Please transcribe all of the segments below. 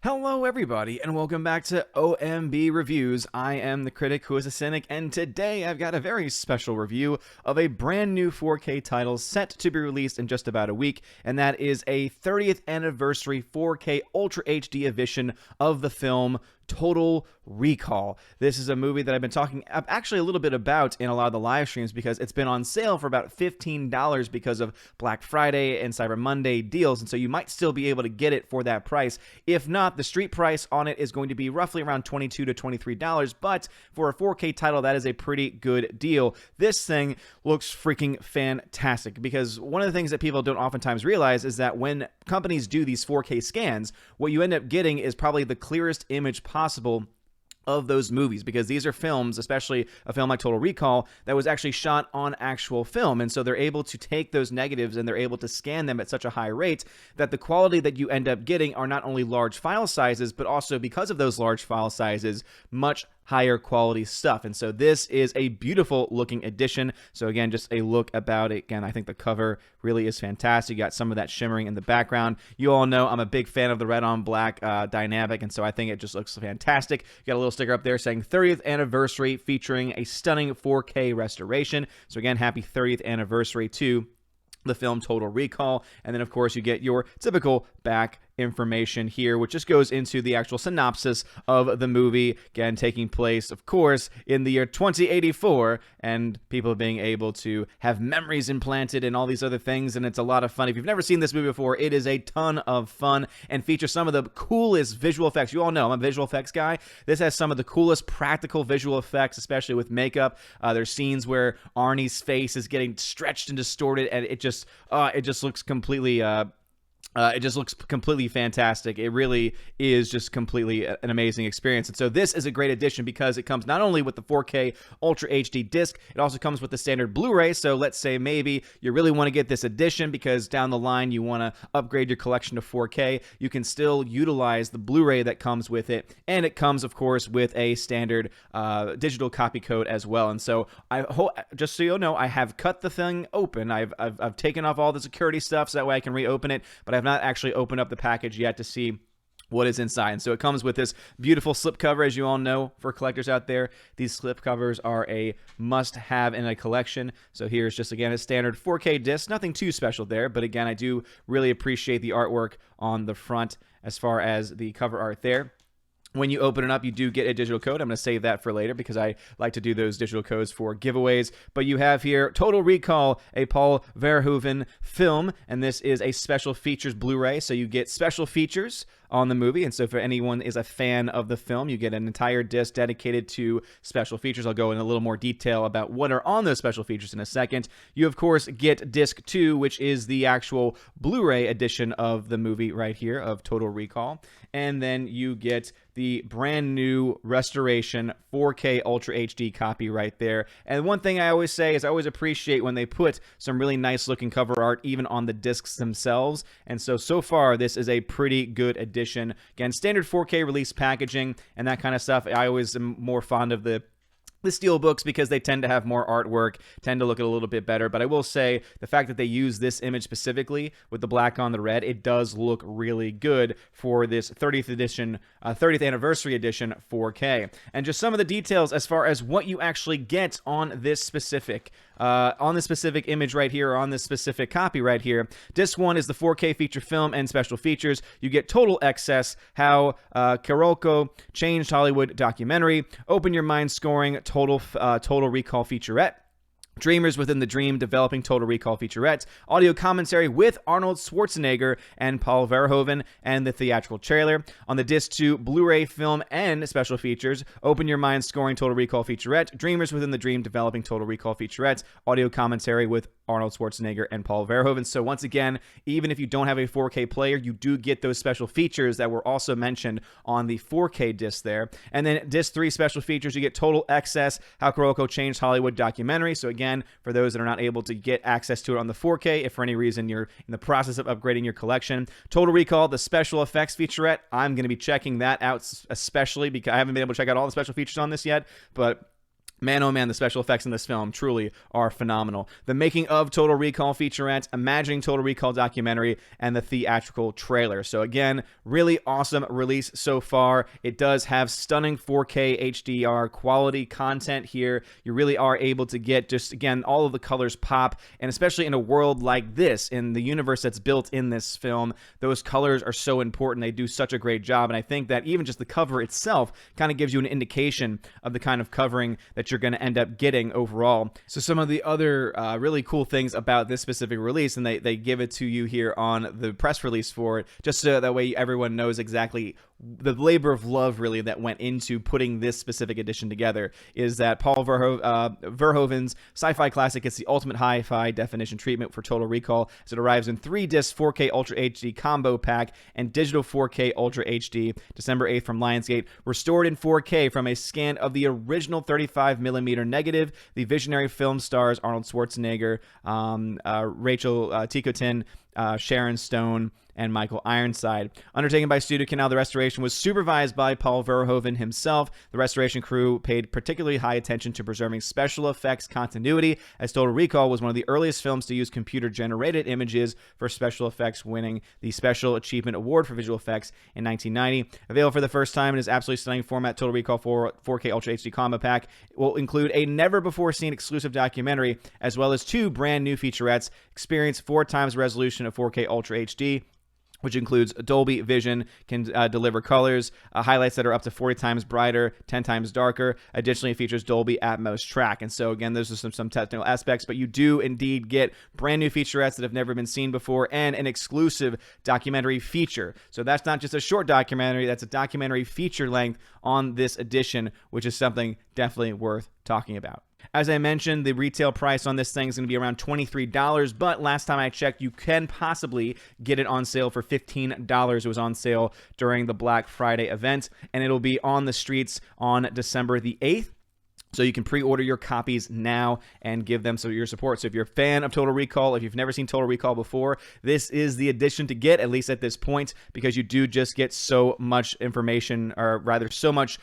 Hello everybody, and welcome back to OMB Reviews. I am the critic who is a cynic, and today I've got a very special review of a brand new 4K title set to be released in just about a week, and that is a 30th anniversary 4K Ultra HD edition of the film Total Recall. This is a movie that I've been talking actually a little bit about in a lot of the live streams because it's been on sale for about $15 because of Black Friday and Cyber Monday deals, and so you might still be able to get it for that price. If not, the street price on it is going to be roughly around $22 to $23, but for a 4K title, that is a pretty good deal. This thing looks freaking fantastic because one of the things that people don't oftentimes realize is that when companies do these 4K scans, what you end up getting is probably the clearest image possible of those movies, because these are films, especially a film like Total Recall, that was actually shot on actual film, and so they're able to take those negatives and they're able to scan them at such a high rate that the quality that you end up getting are not only large file sizes, but also, because of those large file sizes, much higher quality stuff. And so this is a beautiful looking edition. So again, just a look about it. Again, I think the cover really is fantastic. You got some of that shimmering in the background. You all know I'm a big fan of the red on black dynamic, and so I think it just looks fantastic. You got a little sticker up there saying 30th anniversary, featuring a stunning 4K restoration. So again, happy 30th anniversary to the film Total Recall. And then of course you get your typical back information here, which just goes into the actual synopsis of the movie, again taking place of course in the year 2084, and people being able to have memories implanted and all these other things, and it's a lot of fun. If you've never seen this movie before, it is a ton of fun and features some of the coolest visual effects. You all know I'm a visual effects guy. This has some of the coolest practical visual effects, especially with makeup. There's scenes where Arnie's face is getting stretched and distorted, and it just looks completely it just looks completely fantastic. It really is just completely an amazing experience. And so this is a great addition because it comes not only with the 4K Ultra HD disc, it also comes with the standard Blu-ray. So let's say maybe you really want to get this edition because down the line you want to upgrade your collection to 4K. You can still utilize the Blu-ray that comes with it. And it comes, of course, with a standard digital copy code as well. And so I hope, just so you know, I have cut the thing open. I've taken off all the security stuff so that way I can reopen it, but I've not actually opened up the package yet to see what is inside. And so it comes with this beautiful slipcover. As you all know, for collectors out there, these slipcovers are a must-have in a collection. So here's just, again, a standard 4K disc. Nothing too special there, but again, I do really appreciate the artwork on the front as far as the cover art there. When you open it up, you do get a digital code. I'm going to save that for later because I like to do those digital codes for giveaways. But you have here Total Recall, a Paul Verhoeven film, and this is a special features Blu-ray. So you get special features on the movie, and so if anyone is a fan of the film, you get an entire disc dedicated to special features. I'll go in a little more detail about what are on those special features in a second. You, of course, get disc 2, which is the actual Blu-ray edition of the movie right here of Total Recall, and then you get the brand new restoration 4K Ultra HD copy right there. And one thing I always say is I always appreciate when they put some really nice looking cover art even on the discs themselves, and so far this is a pretty good edition. Again, standard 4K release packaging and that kind of stuff. I always am more fond of the steel books because they tend to have more artwork, tend to look a little bit better. But I will say the fact that they use this image specifically with the black on the red, it does look really good for this 30th anniversary edition 4K. And just some of the details as far as what you actually get on this specific image right here, or on this specific copy right here. Disc 1 is the 4K feature film and special features. You get Total Excess, How Kuroko Changed Hollywood documentary, Open Your Mind scoring, Total Recall featurette, Dreamers Within the Dream, Developing Total Recall featurettes, audio commentary with Arnold Schwarzenegger and Paul Verhoeven, and the theatrical trailer. On the disc 2, Blu-ray film and special features, Open Your Mind scoring Total Recall featurette, Dreamers Within the Dream, Developing Total Recall featurettes, audio commentary with Arnold Schwarzenegger and Paul Verhoeven. So once again, even if you don't have a 4K player, you do get those special features that were also mentioned on the 4K disc there. And then disc 3 special features, you get Total Excess, How Kuroko Changed Hollywood documentary. So again, for those that are not able to get access to it on the 4K, if for any reason you're in the process of upgrading your collection. Total Recall, the special effects featurette. I'm going to be checking that out, especially because I haven't been able to check out all the special features on this yet, but Man, oh man, the special effects in this film truly are phenomenal. The making of Total Recall featurette, Imagining Total Recall documentary, and the theatrical trailer. So again, really awesome release so far. It does have stunning 4K HDR quality content here. You really are able to get just, again, all of the colors pop, and especially in a world like this, in the universe that's built in this film, those colors are so important. They do such a great job, and I think that even just the cover itself kind of gives you an indication of the kind of covering that you're going to end up getting overall. So some of the other really cool things about this specific release, and they give it to you here on the press release for it, just so that way everyone knows exactly the labor of love really that went into putting this specific edition together, is that Paul Verhoeven's sci-fi classic gets the ultimate hi-fi definition treatment for Total Recall, as it arrives in 3-disc 4K Ultra HD combo pack and digital 4K Ultra HD, December 8th from Lionsgate, restored in 4K from a scan of the original 35mm negative. The visionary film stars Arnold Schwarzenegger, Rachel Ticotin, Sharon Stone, and Michael Ironside. Undertaken by Studio Canal, the restoration was supervised by Paul Verhoeven himself. The restoration crew paid particularly high attention to preserving special effects continuity, as Total Recall was one of the earliest films to use computer-generated images for special effects, winning the Special Achievement Award for visual effects in 1990. Available for the first time in its absolutely stunning format, Total Recall 4K Ultra HD Combo Pack will include a never-before-seen exclusive documentary, as well as 2 brand new featurettes. Experience 4 times resolution of 4K Ultra HD, which includes Dolby Vision, can deliver colors, highlights that are up to 40 times brighter, 10 times darker. Additionally, it features Dolby Atmos track. And so, again, those are some technical aspects, but you do indeed get brand new featurettes that have never been seen before and an exclusive documentary feature. So that's not just a short documentary, that's a documentary feature length on this edition, which is something definitely worth talking about. As I mentioned, the retail price on this thing is going to be around $23, but last time I checked, you can possibly get it on sale for $15. It was on sale during the Black Friday event, and it'll be on the streets on December the 8th. So you can pre-order your copies now and give them your support. So if you're a fan of Total Recall, if you've never seen Total Recall before, this is the edition to get, at least at this point, because you do just get so much information, or rather so much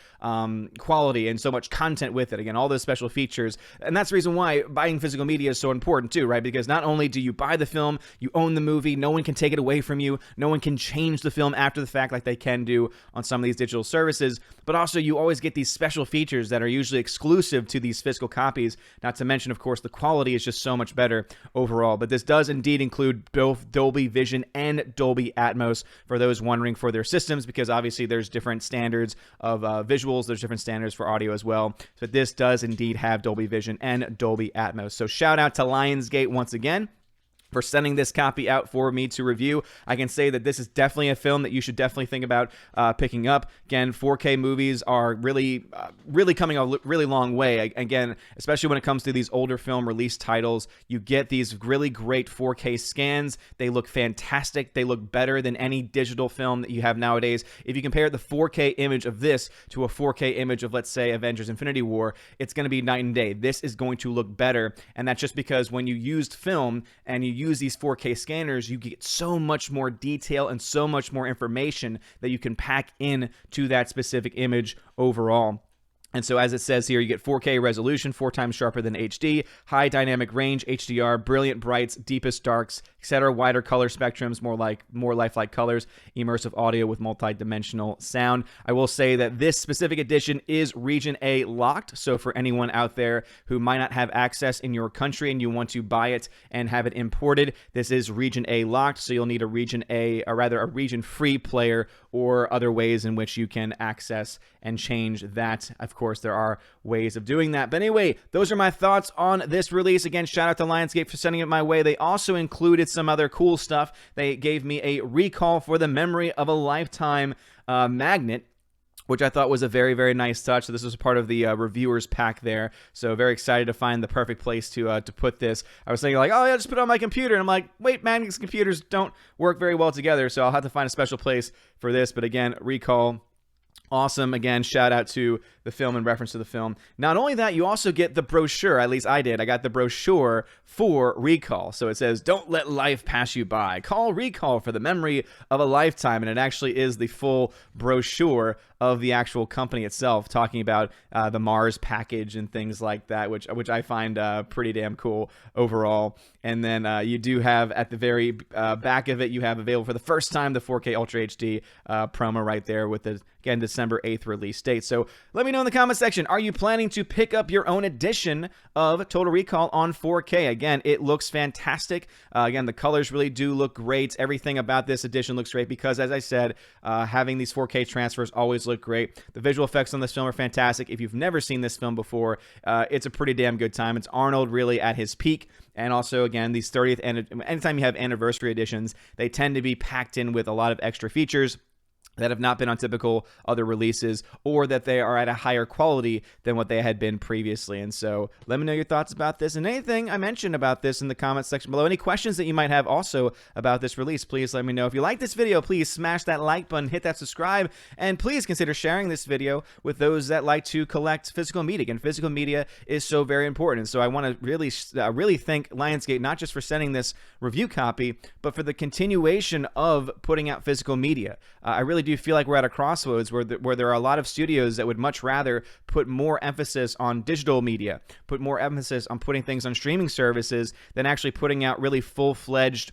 quality and so much content with it. Again, all those special features. And that's the reason why buying physical media is so important too, right? Because not only do you buy the film, you own the movie, no one can take it away from you, no one can change the film after the fact like they can do on some of these digital services, but also you always get these special features that are usually exclusive to these physical copies, not to mention, of course, the quality is just so much better overall. But this does indeed include both Dolby Vision and Dolby Atmos for those wondering for their systems, because obviously there's different standards of visuals, there's different standards for audio as well. But this does indeed have Dolby Vision and Dolby Atmos. So shout out to Lionsgate once again for sending this copy out for me to review. I can say that this is definitely a film that you should definitely think about picking up. Again, 4K movies are really coming a really long way. Again, especially when it comes to these older film release titles, you get these really great 4K scans. They look fantastic. They look better than any digital film that you have nowadays. If you compare the 4K image of this to a 4K image of, let's say, Avengers Infinity War, it's going to be night and day. This is going to look better, and that's just because when you used film and you use these 4K scanners, you get so much more detail and so much more information that you can pack in to that specific image overall. And so as it says here, you get 4K resolution, 4 times sharper than HD, high dynamic range, HDR, brilliant brights, deepest darks, etc., wider color spectrums, more lifelike colors, immersive audio with multi-dimensional sound. I will say that this specific edition is Region A locked, so for anyone out there who might not have access in your country and you want to buy it and have it imported, this is Region A locked, so you'll need a Region A, or rather a Region free player, or other ways in which you can access and change that. Of course, there are ways of doing that. But anyway, those are my thoughts on this release. Again, shout out to Lionsgate for sending it my way. They also included some other cool stuff. They gave me a Recall for the Memory of a Lifetime magnet, which I thought was a very, very nice touch. So this was part of the reviewers pack there. So very excited to find the perfect place to put this. I was thinking like, oh yeah, just put it on my computer. And I'm like, wait, magnets and computers don't work very well together. So I'll have to find a special place for this. But again, Recall, awesome. Again, shout out to the film in reference to the film. Not only that, you also get the brochure. At least I did. I got the brochure for Recall. So it says, don't let life pass you by. Call Recall for the memory of a lifetime. And it actually is the full brochure of the actual company itself, talking about the Mars package and things like that, which I find pretty damn cool overall. And then you do have at the very back of it, you have available for the first time the 4K Ultra HD promo right there with the, again, December 8th release date. So let me know in the comment section, are you planning to pick up your own edition of Total Recall on 4K? Again, it looks fantastic. Again, the colors really do look great. Everything about this edition looks great because, as I said, having these 4K transfers always look great. The visual effects on this film are fantastic. If you've never seen this film before, it's a pretty damn good time. It's Arnold really at his peak. And also, again, these 30th, anytime you have anniversary editions, they tend to be packed in with a lot of extra features that have not been on typical other releases, or that they are at a higher quality than what they had been previously. And so let me know your thoughts about this and anything I mentioned about this in the comments section below. Any questions that you might have also about this release, please let me know. If you like this video, please smash that like button, hit that subscribe, and please consider sharing this video with those that like to collect physical media. And physical media is so very important. So I want to really thank Lionsgate, not just for sending this review copy, but for the continuation of putting out physical media. I really do feel like we're at a crossroads where there are a lot of studios that would much rather put more emphasis on digital media, put more emphasis on putting things on streaming services than actually putting out really full-fledged,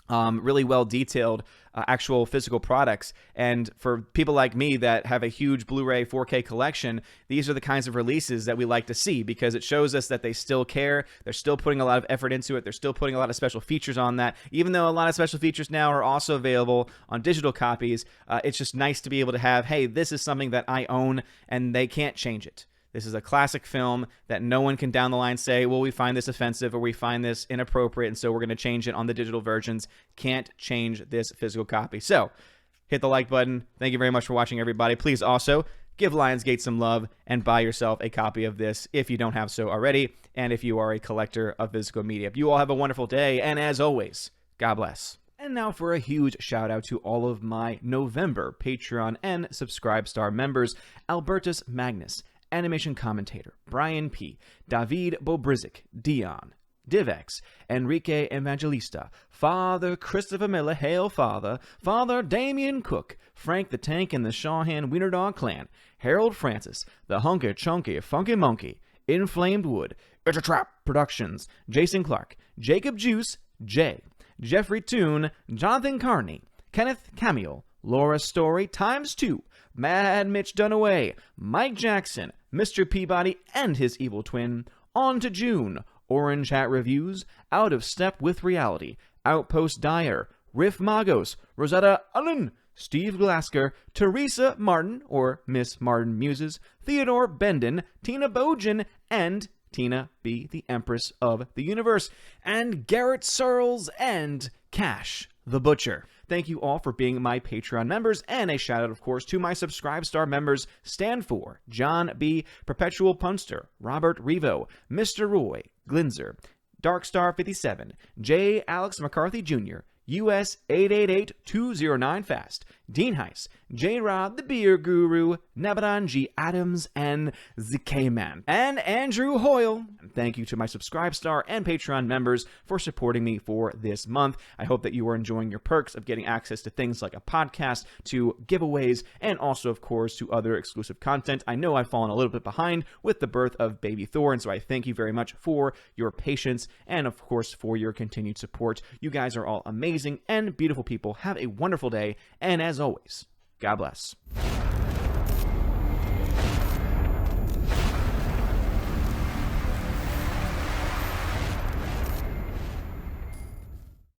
really well-detailed actual physical products. And for people like me that have a huge Blu-ray 4K collection, these are the kinds of releases that we like to see because it shows us that they still care. They're still putting a lot of effort into it. They're still putting a lot of special features on that. Even though a lot of special features now are also available on digital copies, it's just nice to be able to have, hey, this is something that I own and they can't change it. This is a classic film that no one can down the line say, well, we find this offensive or we find this inappropriate, and so we're going to change it on the digital versions. Can't change this physical copy. So hit the like button. Thank you very much for watching, everybody. Please also give Lionsgate some love and buy yourself a copy of this if you don't have so already, and if you are a collector of physical media. You all have a wonderful day, and as always, God bless. And now for a huge shout out to all of my November Patreon and Subscribestar members: Albertus Magnus, Animation Commentator, Brian P., David Bobrizik, Dion, Divex, Enrique Evangelista, Father Christopher Miller, Hail Father, Father Damian Cook, Frank the Tank and the Shawhan Wiener Dog Clan, Harold Francis, The Hunky Chunky Funky Monkey, Inflamed Wood, It's a Trap Productions, Jason Clark, Jacob Juice, Jay, Jeffrey Toon, Jonathan Carney, Kenneth Camille, Laura Story ×2, Mad Mitch Dunaway, Mike Jackson, Mr. Peabody and his evil twin, On to June, Orange Hat Reviews, Out of Step with Reality, Outpost Dyer, Riff Magos, Rosetta Allen, Steve Glasker, Teresa Martin, or Miss Martin Muses, Theodore Bendon, Tina Bojan, and Tina B., the Empress of the Universe, and Garrett Searles and Cash the Butcher. Thank you all for being my Patreon members, and a shout out, of course, to my Subscribestar members: Stand For, John B., Perpetual Punster, Robert Revo, Mr. Roy, Glinzer, Darkstar57, J. Alex McCarthy Jr., US 888209 Fast, Dean Heiss, J. Rod the Beer Guru, Nabadan G. Adams, and ZK-Man, and Andrew Hoyle. And thank you to my Subscribestar and Patreon members for supporting me for this month. I hope that you are enjoying your perks of getting access to things like a podcast, to giveaways, and also, of course, to other exclusive content. I know I've fallen a little bit behind with the birth of Baby Thor, and so I thank you very much for your patience and, of course, for your continued support. You guys are all amazing and beautiful people. Have a wonderful day, and as always, God bless.